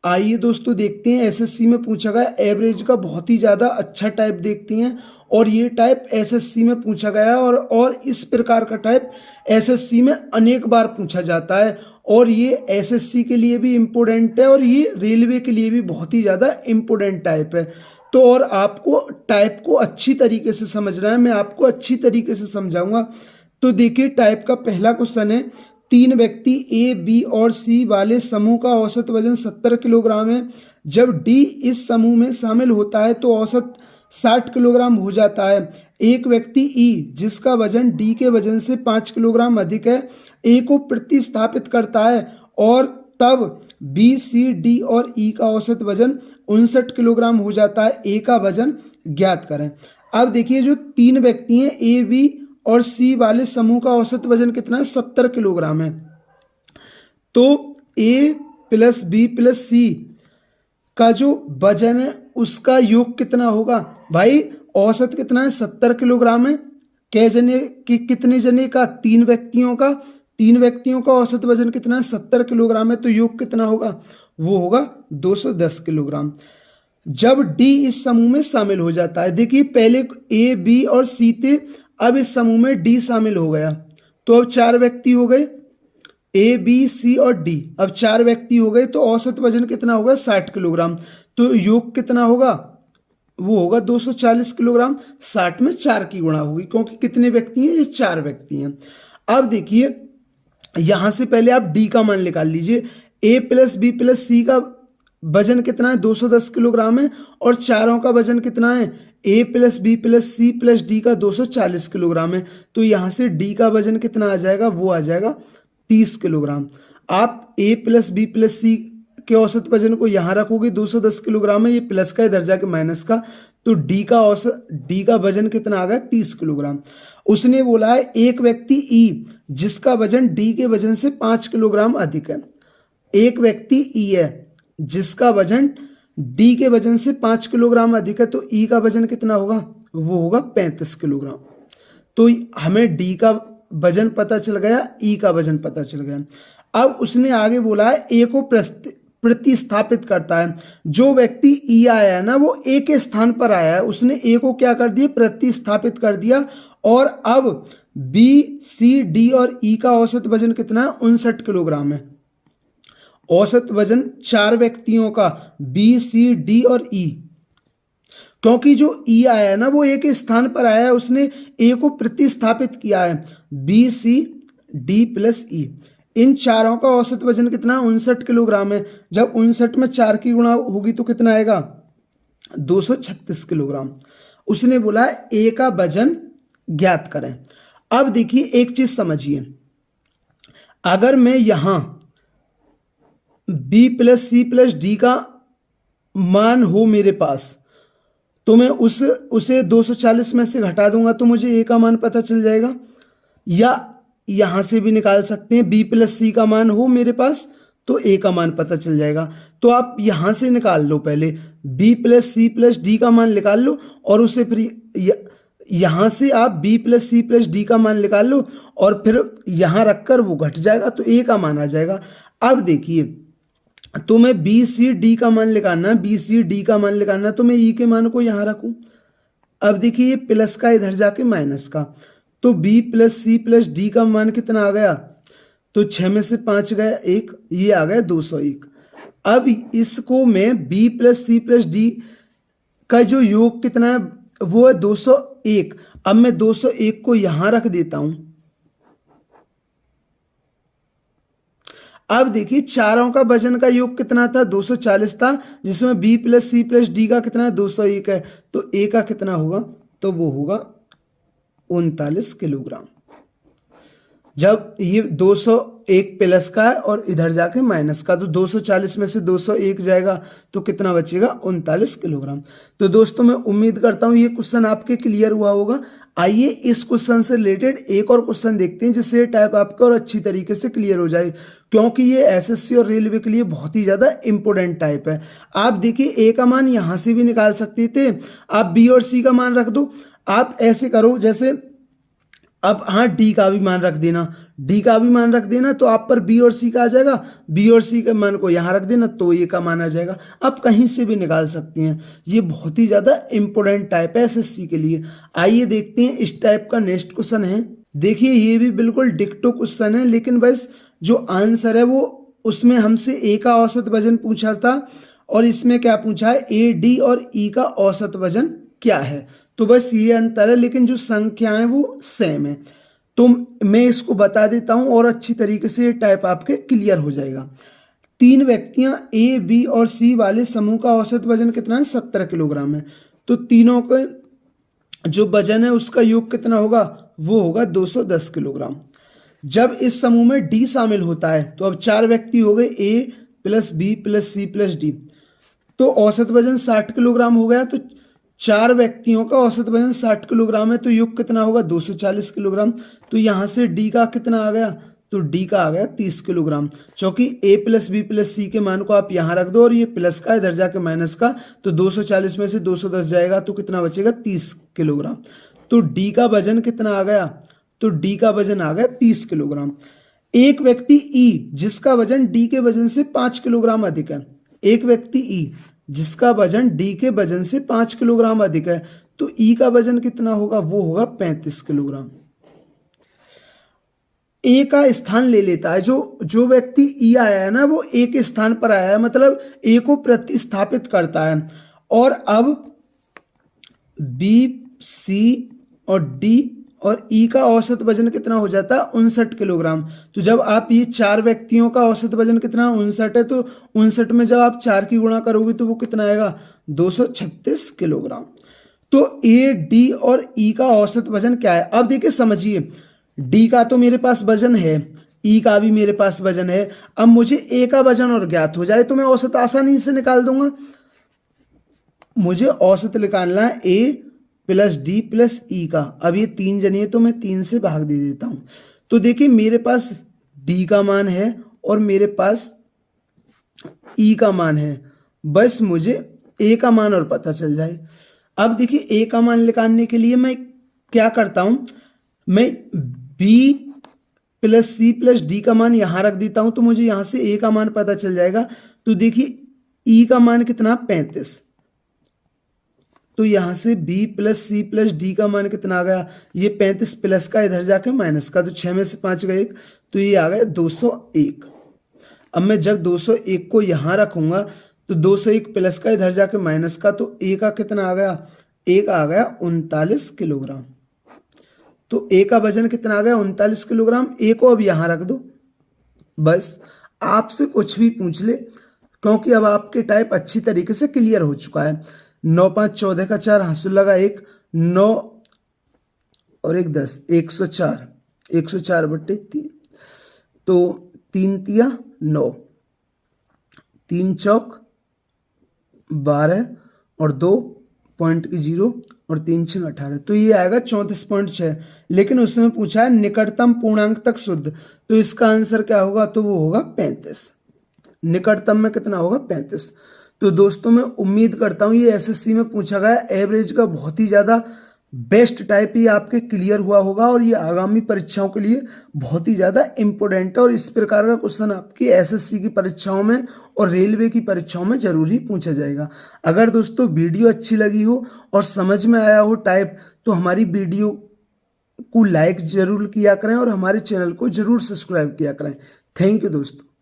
आइए दोस्तों देखते हैं एसएससी में पूछा गया एवरेज का बहुत ही ज़्यादा अच्छा टाइप देखते हैं। और ये टाइप एसएससी में पूछा गया और इस प्रकार का टाइप एसएससी में अनेक बार पूछा जाता है। और ये एसएससी के लिए भी इम्पोर्टेंट है और ये रेलवे के लिए भी बहुत ही ज़्यादा इम्पोर्टेंट टाइप है। तो और आपको टाइप को अच्छी तरीके से समझना है, मैं आपको अच्छी तरीके से समझाऊंगा। तो देखिए टाइप का पहला क्वेश्चन है, तीन व्यक्ति ए बी और सी वाले समूह का औसत वजन 70 किलोग्राम है। जब डी इस समूह में शामिल होता है तो औसत 60 किलोग्राम हो जाता है। एक व्यक्ति ई जिसका वजन डी के वजन से 5 किलोग्राम अधिक है ए को प्रतिस्थापित करता है और तब बी सी डी और ई का औसत वजन 59 किलोग्राम हो जाता है। ए का वजन ज्ञात करें। अब देखिए जो तीन व्यक्ति हैं ए बी और सी वाले समूह का औसत वजन कितना है, 70 किलोग्राम है। तो ए प्लस बी प्लस सी का जो वजन है उसका योग कितना होगा भाई? औसत कितना है, 70 किलोग्राम है। कै जने कि कितने जने का? तीन व्यक्तियों का। तीन व्यक्तियों का औसत वजन कितना है, 70 किलोग्राम है। तो योग कितना होगा? वो होगा 210 किलोग्राम। जब डी इस समूह में शामिल हो जाता है, देखिए पहले ए बी और सी थे, अब इस समूह में डी शामिल हो गया तो अब चार व्यक्ति हो गए, ए बी सी और डी। अब चार व्यक्ति हो गए तो औसत वजन कितना होगा, 60 किलोग्राम। तो योग कितना होगा? वो होगा 240 किलोग्राम। 60 में 4 की गुणा होगी क्योंकि कितने व्यक्ति हैं, ये चार व्यक्ति हैं। अब देखिए यहां से पहले आप डी का मान निकाल लीजिए। ए प्लस बी प्लस सी का वजन कितना है, 210 किलोग्राम है। और चारों का वजन कितना है, A plus B plus C plus D का 240 किलोग्राम है। तो यहां से डी का वजन कितना आ जाएगा, वो आ जाएगा 30 किलोग्राम। आप ए प्लस बी प्लस सी के औसत वजन को यहां रखोगे, 210 किलोग्राम है, ये प्लस का इधर जाके माइनस का, तो डी का वजन कितना आ गया, 30 किलोग्राम। उसने बोला है एक व्यक्ति ई जिसका वजन डी के वजन से 5 किलोग्राम अधिक है। एक व्यक्ति ई है जिसका वजन डी के वजन से 5 किलोग्राम अधिक है, तो ई का वजन कितना होगा, वो होगा 35 किलोग्राम। तो हमें डी का वजन पता चल गया, ई का वजन पता चल गया। अब उसने आगे बोला है ए को प्रतिस्थापित करता है। जो व्यक्ति ई आया है ना, वो ए के स्थान पर आया है, उसने ए को क्या कर दिया, प्रतिस्थापित कर दिया। और अब बी सी डी और ई का औसत वजन कितना है, 59 किलोग्राम है। औसत वजन चार व्यक्तियों का, बी सी डी और ई, क्योंकि जो ई आया है ना वो ए के स्थान पर आया है, उसने ए को प्रतिस्थापित किया है, बी सी डी प्लस ई। इन चारों का औसत वजन कितना, 59 किलोग्राम है। जब 59 में 4 की गुणा होगी तो कितना आएगा, 236 किलोग्राम। उसने बोला ए का वजन ज्ञात करें। अब देखिए एक चीज समझिए, अगर मैं यहां B plus C plus D का मान हो मेरे पास, तो मैं उसे 240 में से घटा दूंगा तो मुझे ए का मान पता चल जाएगा। या यहां से भी निकाल सकते हैं, बी प्लस सी का मान हो मेरे पास तो ए का मान पता चल जाएगा। तो आप यहां से निकाल लो, पहले B plus C plus D का मान निकाल लो और उसे फिर यहां से आप B plus C plus D का मान निकाल लो और फिर यहां रखकर वो घट जाएगा तो ए का मान आ जाएगा। अब देखिए, तो मैं बी सी डी का मान निकालना, बी सी डी का मान निकालना, तो मैं ई के मान को यहां रखूं। अब देखिए ये प्लस का इधर जाके माइनस का, तो B plus C plus D का मान कितना आ गया, तो 6 में से 5 गया 1, ये आ गया 201। अब इसको मैं B plus C plus D का जो योग कितना है वो है 201। अब मैं 201 को यहां रख देता हूं। अब देखिए चारों का वजन का योग कितना था, 240 था, जिसमें B plus C plus D का कितना है, 201 है। तो ए का कितना होगा, तो वो होगा 39 किलोग्राम। जब ये 201 प्लस का है और इधर जाके माइनस का, तो 240 में से 201 जाएगा तो कितना बचेगा, 39 किलोग्राम। तो दोस्तों मैं उम्मीद करता हूं ये क्वेश्चन आपके क्लियर हुआ होगा। आइए इस क्वेश्चन से रिलेटेड एक और क्वेश्चन देखते हैं जिससे टाइप आपका और अच्छी तरीके से क्लियर हो जाए, क्योंकि ये एसएससी और रेलवे के लिए बहुत ही ज्यादा इंपॉर्टेंट टाइप है। आप देखिए ए का मान यहां से भी निकाल सकते थे, आप बी और सी का मान रख दो। आप ऐसे करो, जैसे अब हाँ, डी का भी मान रख देना, डी का भी मान रख देना, तो आप पर बी और सी का आ जाएगा, बी और सी के मान को यहाँ रख देना तो ए का मान आ जाएगा। आप कहीं से भी निकाल सकते हैं, ये बहुत ही ज़्यादा इंपॉर्टेंट टाइप है एसएससी के लिए। आइए देखते हैं इस टाइप का नेक्स्ट क्वेश्चन है। देखिए ये भी बिल्कुल डिक्टो क्वेश्चन है, लेकिन बस जो आंसर है वो उसमें हमसे ए का औसत वजन पूछा था और इसमें क्या पूछा है, ए डी और ई का औसत वजन क्या है। तो बस ये अंतर है, लेकिन जो संख्याएं वो सेम है। तो मैं इसको बता देता हूं और अच्छी तरीके से ये टाइप आपके क्लियर हो जाएगा। 3 व्यक्तियां ए बी और सी वाले समूह का औसत वजन कितना है, 70 किलोग्राम है। तो तीनों के जो वजन है उसका योग कितना होगा, वो होगा 210 किलोग्राम। जब इस समूह में डी शामिल होता है तो अब 4 व्यक्ति हो गए, A plus B plus C plus D, तो औसत वजन 60 किलोग्राम हो गया। तो 4 व्यक्तियों का औसत वजन 60 किलोग्राम है, तो योग कितना होगा, 240 किलोग्राम। तो यहां से डी का कितना आ गया, तो डी का आ गया 30 किलोग्राम, क्योंकि ए प्लस बी प्लस सी के मान को आप यहां रख दो और ये प्लस का इधर जाके माइनस का, तो 240 में से 210 जाएगा तो कितना बचेगा, 30 किलोग्राम। तो डी का वजन कितना आ गया, तो डी का वजन आ गया 30 किलोग्राम। एक व्यक्ति ई जिसका वजन डी के वजन से 5 किलोग्राम अधिक है, एक व्यक्ति ई जिसका वजन डी के वजन से 5 किलोग्राम अधिक है, तो ई का वजन कितना होगा, वो होगा 35 किलोग्राम। ए का स्थान ले लेता है, जो व्यक्ति ई आया है ना, वो ए के स्थान पर आया है, मतलब ए को प्रतिस्थापित करता है। और अब बी सी और डी और ई का औसत वजन कितना हो जाता है, 59 किलोग्राम। तो जब आप ये 4 व्यक्तियों का औसत वजन कितना 59 है, तो 59 में जब आप 4 की गुणा करोगे तो वो कितना आएगा, 236 किलोग्राम। तो ए डी और ई का औसत वजन क्या है। अब देखिए समझिए, डी का तो मेरे पास वजन है, ई का भी मेरे पास वजन है। अब मुझे ए का वजन और ज्ञात हो जाए तो मैं औसत आसानी से निकाल दूंगा। मुझे औसत निकालना है ए प्लस डी प्लस ई का। अब ये 3 जने हैं तो मैं 3 से भाग दे देता हूं। तो देखिए मेरे पास डी का मान है और मेरे पास ई का मान है, बस मुझे ए का मान और पता चल जाए। अब देखिए ए का मान निकालने के लिए मैं क्या करता हूं, मैं B plus C plus D का मान यहां रख देता हूं, तो मुझे यहां से ए का मान पता चल जाएगा। तो देखिए ई का मान कितना, 35। तो यहां से B plus C plus D का मान कितना आ गया, ये 35 प्लस का इधर जाके माइनस का, तो 6 में से 5 गए 1, तो ये आ गया 201। अब मैं जब 201 को यहां रखूंगा तो 201 प्लस का इधर जाके माइनस का, तो ए का कितना आ गया, ए का आ गया 39 किलोग्राम। तो ए का वजन कितना आ गया, 39 किलोग्राम। ए को अब यहां रख दो, बस आपसे कुछ भी पूछ ले, क्योंकि अब आपके टाइप अच्छी तरीके से क्लियर हो चुका है। 9 5 14 का 4, हासिल लगा 1, 9 और 1 10, 104, 104/3। तो 3 तिया 9, 3 चौक 12 और 2 पॉइंट की 0 और 3 6 18, तो ये आएगा 34.6। लेकिन उसमें पूछा है निकटतम पूर्णांक तक शुद्ध, तो इसका आंसर क्या होगा, तो वो होगा 35। निकटतम में कितना होगा, 35। तो दोस्तों मैं उम्मीद करता हूँ ये एसएससी में पूछा गया एवरेज का बहुत ही ज़्यादा बेस्ट टाइप ही आपके क्लियर हुआ होगा और ये आगामी परीक्षाओं के लिए बहुत ही ज़्यादा इंपॉर्टेंट है। और इस प्रकार का क्वेश्चन आपकी एसएससी की परीक्षाओं में और रेलवे की परीक्षाओं में जरूर ही पूछा जाएगा। अगर दोस्तों वीडियो अच्छी लगी हो और समझ में आया हो टाइप, तो हमारी वीडियो को लाइक जरूर किया करें और हमारे चैनल को जरूर सब्सक्राइब किया करें। थैंक यू दोस्तों।